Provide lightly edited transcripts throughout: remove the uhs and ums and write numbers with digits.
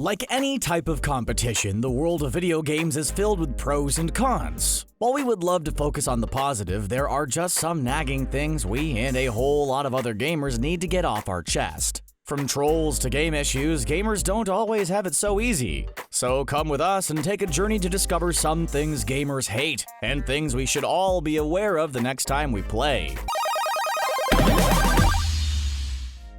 Like any type of competition, the world of video games is filled with pros and cons. While we would love to focus on the positive, there are just some nagging things we and a whole lot of other gamers need to get off our chest. From trolls to game issues, gamers don't always have it so easy. So come with us and take a journey to discover some things gamers hate, and things we should all be aware of the next time we play.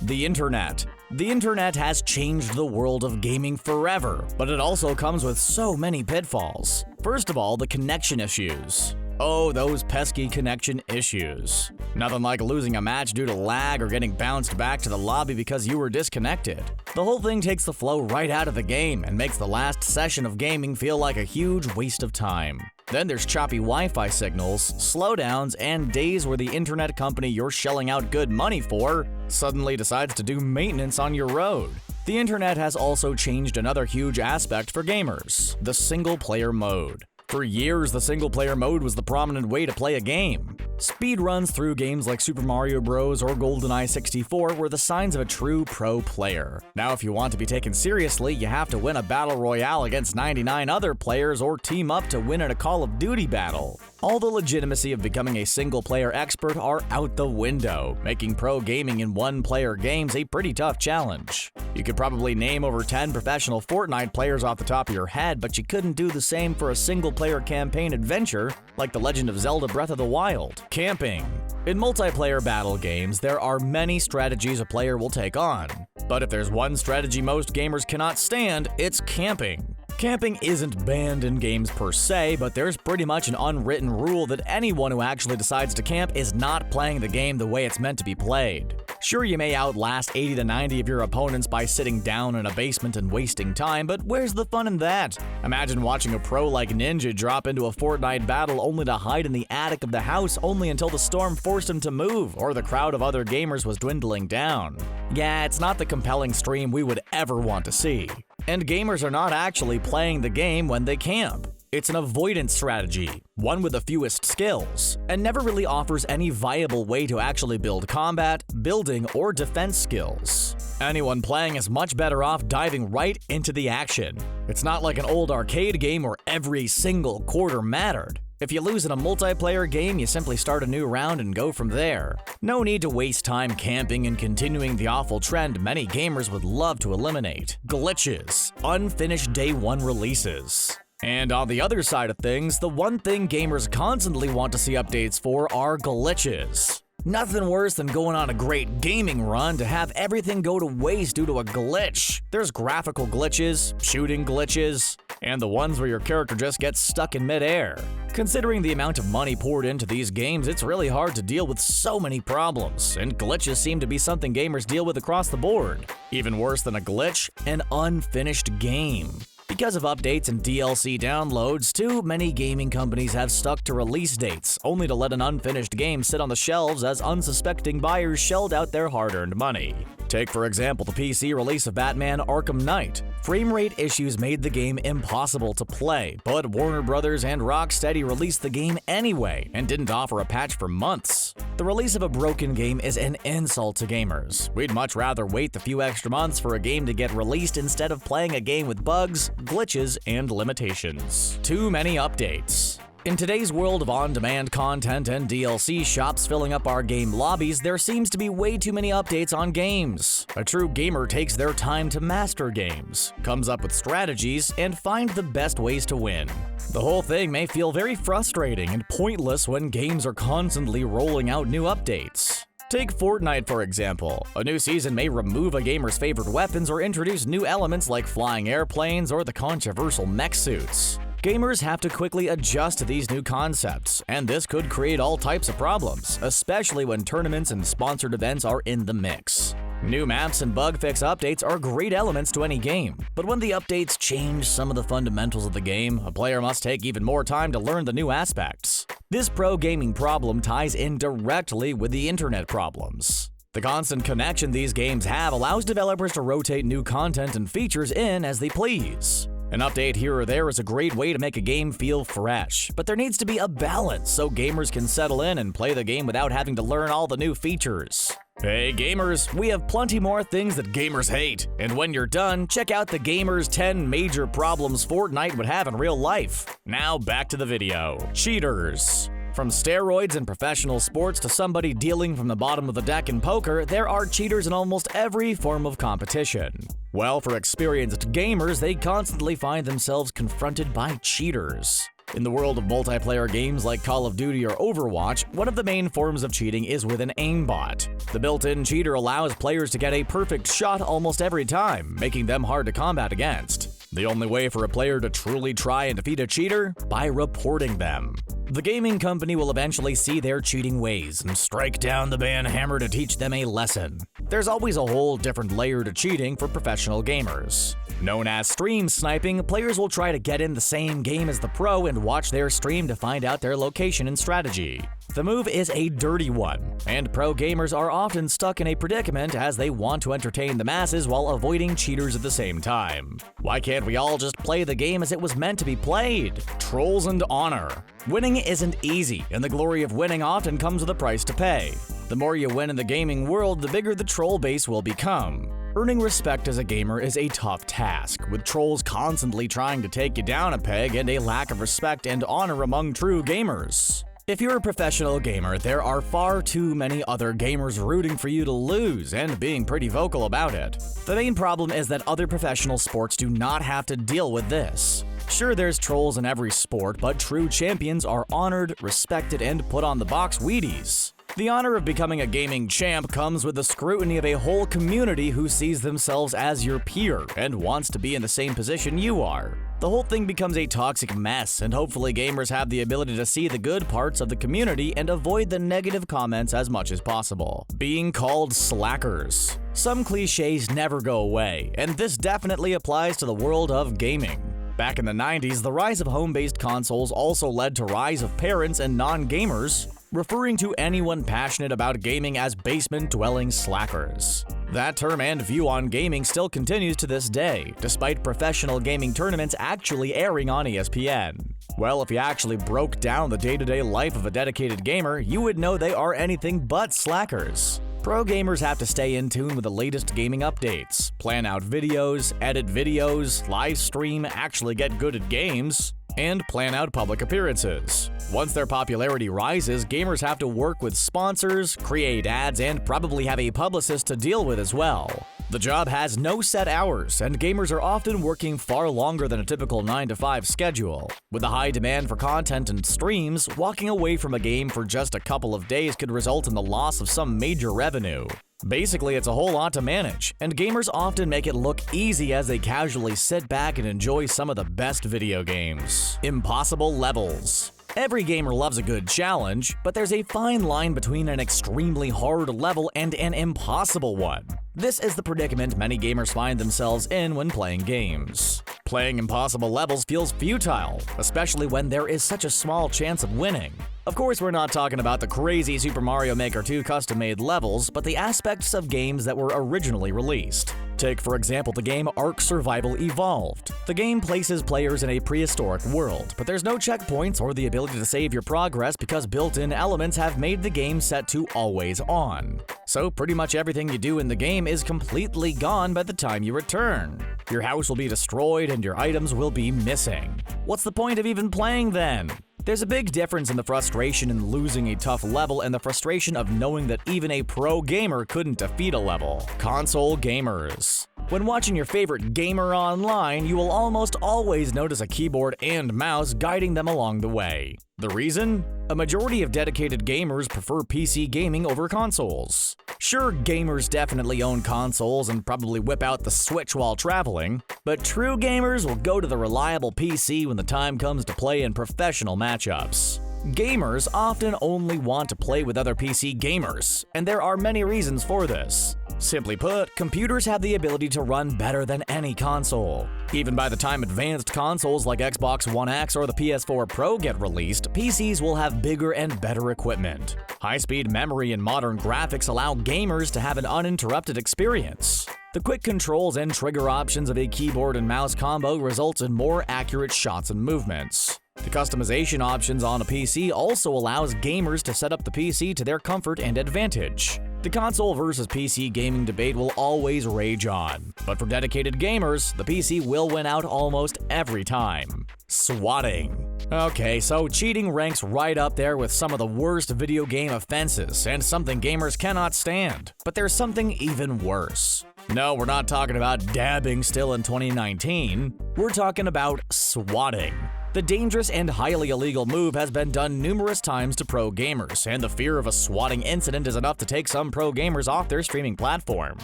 The Internet. The Internet has changed the world of gaming forever, but it also comes with so many pitfalls. First of all, the connection issues. Oh, those pesky connection issues. Nothing like losing a match due to lag or getting bounced back to the lobby because you were disconnected. The whole thing takes the flow right out of the game and makes the last session of gaming feel like a huge waste of time. Then there's choppy Wi-Fi signals, slowdowns, and days where the internet company you're shelling out good money for suddenly decides to do maintenance on your road. The internet has also changed another huge aspect for gamers: the single-player mode. For years, the single-player mode was the prominent way to play a game. Speedruns through games like Super Mario Bros. Or GoldenEye 64 were the signs of a true pro player. Now, if you want to be taken seriously, you have to win a battle royale against 99 other players or team up to win in a Call of Duty battle. All the legitimacy of becoming a single-player expert are out the window, making pro gaming in one-player games a pretty tough challenge. You could probably name over 10 professional Fortnite players off the top of your head, but you couldn't do the same for a single-player campaign adventure like The Legend of Zelda Breath of the Wild. Camping. In multiplayer battle games, there are many strategies a player will take on. But if there's one strategy most gamers cannot stand, it's camping. Camping isn't banned in games per se, but there's pretty much an unwritten rule that anyone who actually decides to camp is not playing the game the way it's meant to be played. Sure, you may outlast 80 to 90 of your opponents by sitting down in a basement and wasting time, but where's the fun in that? Imagine watching a pro like Ninja drop into a Fortnite battle only to hide in the attic of the house only until the storm forced him to move or the crowd of other gamers was dwindling down. Yeah, it's not the compelling stream we would ever want to see. And gamers are not actually playing the game when they camp. It's an avoidance strategy, one with the fewest skills, and never really offers any viable way to actually build combat, building, or defense skills. Anyone playing is much better off diving right into the action. It's not like an old arcade game where every single quarter mattered. If you lose in a multiplayer game, you simply start a new round and go from there. No need to waste time camping and continuing the awful trend many gamers would love to eliminate: glitches, unfinished day one releases. And on the other side of things, the one thing gamers constantly want to see updates for are glitches. Nothing worse than going on a great gaming run to have everything go to waste due to a glitch. There's graphical glitches, shooting glitches, and the ones where your character just gets stuck in midair. Considering the amount of money poured into these games, it's really hard to deal with so many problems, and glitches seem to be something gamers deal with across the board. Even worse than a glitch, an unfinished game. Because of updates and DLC downloads, too many gaming companies have stuck to release dates, only to let an unfinished game sit on the shelves as unsuspecting buyers shelled out their hard-earned money. Take, for example, the PC release of Batman Arkham Knight. Frame rate issues made the game impossible to play, but Warner Bros. And Rocksteady released the game anyway and didn't offer a patch for months. The release of a broken game is an insult to gamers. We'd much rather wait the few extra months for a game to get released instead of playing a game with bugs, glitches, and limitations. Too many updates. In today's world of on-demand content and DLC shops filling up our game lobbies, there seems to be way too many updates on games. A true gamer takes their time to master games, comes up with strategies, and find the best ways to win. The whole thing may feel very frustrating and pointless when games are constantly rolling out new updates. Take Fortnite, for example. A new season may remove a gamer's favorite weapons or introduce new elements like flying airplanes or the controversial mech suits. Gamers have to quickly adjust to these new concepts, and this could create all types of problems, especially when tournaments and sponsored events are in the mix. New maps and bug fix updates are great elements to any game, but when the updates change some of the fundamentals of the game, a player must take even more time to learn the new aspects. This pro gaming problem ties in directly with the internet problems. The constant connection these games have allows developers to rotate new content and features in as they please. An update here or there is a great way to make a game feel fresh, but there needs to be a balance so gamers can settle in and play the game without having to learn all the new features. Hey gamers, we have plenty more things that gamers hate, and when you're done, check out the gamers' 10 major problems Fortnite would have in real life. Now back to the video. Cheaters. From steroids in professional sports to somebody dealing from the bottom of the deck in poker, there are cheaters in almost every form of competition. Well, for experienced gamers, they constantly find themselves confronted by cheaters. In the world of multiplayer games like Call of Duty or Overwatch, one of the main forms of cheating is with an aimbot. The built-in cheater allows players to get a perfect shot almost every time, making them hard to combat against. The only way for a player to truly try and defeat a cheater? By reporting them. The gaming company will eventually see their cheating ways and strike down the ban hammer to teach them a lesson. There's always a whole different layer to cheating for professional gamers. Known as stream sniping, players will try to get in the same game as the pro and watch their stream to find out their location and strategy. The move is a dirty one, and pro gamers are often stuck in a predicament as they want to entertain the masses while avoiding cheaters at the same time. Why can't we all just play the game as it was meant to be played? Trolls and honor. Winning isn't easy, and the glory of winning often comes with a price to pay. The more you win in the gaming world, the bigger the troll base will become. Earning respect as a gamer is a tough task, with trolls constantly trying to take you down a peg and a lack of respect and honor among true gamers. If you're a professional gamer, there are far too many other gamers rooting for you to lose and being pretty vocal about it. The main problem is that other professional sports do not have to deal with this. Sure, there's trolls in every sport, but true champions are honored, respected, and put on the box Wheaties. The honor of becoming a gaming champ comes with the scrutiny of a whole community who sees themselves as your peer and wants to be in the same position you are. The whole thing becomes a toxic mess, and hopefully gamers have the ability to see the good parts of the community and avoid the negative comments as much as possible. Being called slackers. Some cliches never go away, and this definitely applies to the world of gaming. Back in the 90s, the rise of home-based consoles also led to rise of parents and non-gamers referring to anyone passionate about gaming as basement-dwelling slackers. That term and view on gaming still continues to this day, despite professional gaming tournaments actually airing on ESPN. Well, if you actually broke down the day-to-day life of a dedicated gamer, you would know they are anything but slackers. Pro gamers have to stay in tune with the latest gaming updates, plan out videos, edit videos, live stream, actually get good at games, and plan out public appearances. Once their popularity rises, gamers have to work with sponsors, create ads, and probably have a publicist to deal with as well. The job has no set hours, and gamers are often working far longer than a typical 9-to-5 schedule. With the high demand for content and streams, walking away from a game for just a couple of days could result in the loss of some major revenue. Basically, it's a whole lot to manage, and gamers often make it look easy as they casually sit back and enjoy some of the best video games. Impossible levels. Every gamer loves a good challenge, but there's a fine line between an extremely hard level and an impossible one. This is the predicament many gamers find themselves in when playing games. Playing impossible levels feels futile, especially when there is such a small chance of winning. Of course, we're not talking about the crazy Super Mario Maker 2 custom-made levels, but the aspects of games that were originally released. Take, for example, the game Ark Survival Evolved. The game places players in a prehistoric world, but there's no checkpoints or the ability to save your progress because built-in elements have made the game set to always on. So pretty much everything you do in the game is completely gone by the time you return. Your house will be destroyed and your items will be missing. What's the point of even playing then? There's a big difference in the frustration in losing a tough level and the frustration of knowing that even a pro gamer couldn't defeat a level. Console gamers. When watching your favorite gamer online, you will almost always notice a keyboard and mouse guiding them along the way. The reason? A majority of dedicated gamers prefer PC gaming over consoles. Sure, gamers definitely own consoles and probably whip out the Switch while traveling, but true gamers will go to the reliable PC when the time comes to play in professional matchups. Gamers often only want to play with other PC gamers, and there are many reasons for this. Simply put, computers have the ability to run better than any console. Even by the time advanced consoles like Xbox One X or the PS4 Pro get released, PCs will have bigger and better equipment. High-speed memory and modern graphics allow gamers to have an uninterrupted experience. The quick controls and trigger options of a keyboard and mouse combo results in more accurate shots and movements. The customization options on a PC also allows gamers to set up the PC to their comfort and advantage. The console versus PC gaming debate will always rage on, but for dedicated gamers, the PC will win out almost every time. Swatting. Okay, so cheating ranks right up there with some of the worst video game offenses and something gamers cannot stand. But there's something even worse. No, we're not talking about dabbing still in 2019. We're talking about swatting. The dangerous and highly illegal move has been done numerous times to pro gamers, and the fear of a swatting incident is enough to take some pro gamers off their streaming platform.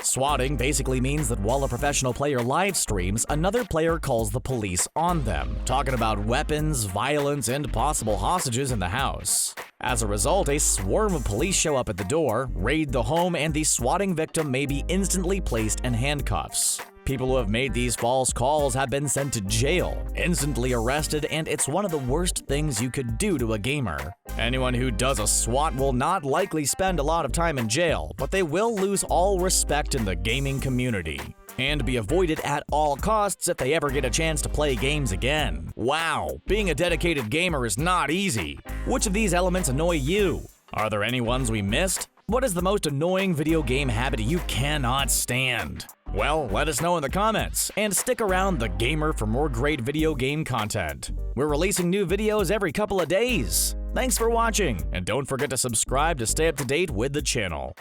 Swatting basically means that while a professional player live streams, another player calls the police on them, talking about weapons, violence, and possible hostages in the house. As a result, a swarm of police show up at the door, raid the home, and the swatting victim may be instantly placed in handcuffs. People who have made these false calls have been sent to jail, instantly arrested, and it's one of the worst things you could do to a gamer. Anyone who does a SWAT will not likely spend a lot of time in jail, but they will lose all respect in the gaming community and be avoided at all costs if they ever get a chance to play games again. Wow, being a dedicated gamer is not easy. Which of these elements annoy you? Are there any ones we missed? What is the most annoying video game habit you cannot stand? Well, let us know in the comments, and stick around The Gamer for more great video game content. We're releasing new videos every couple of days. Thanks for watching, and don't forget to subscribe to stay up to date with the channel.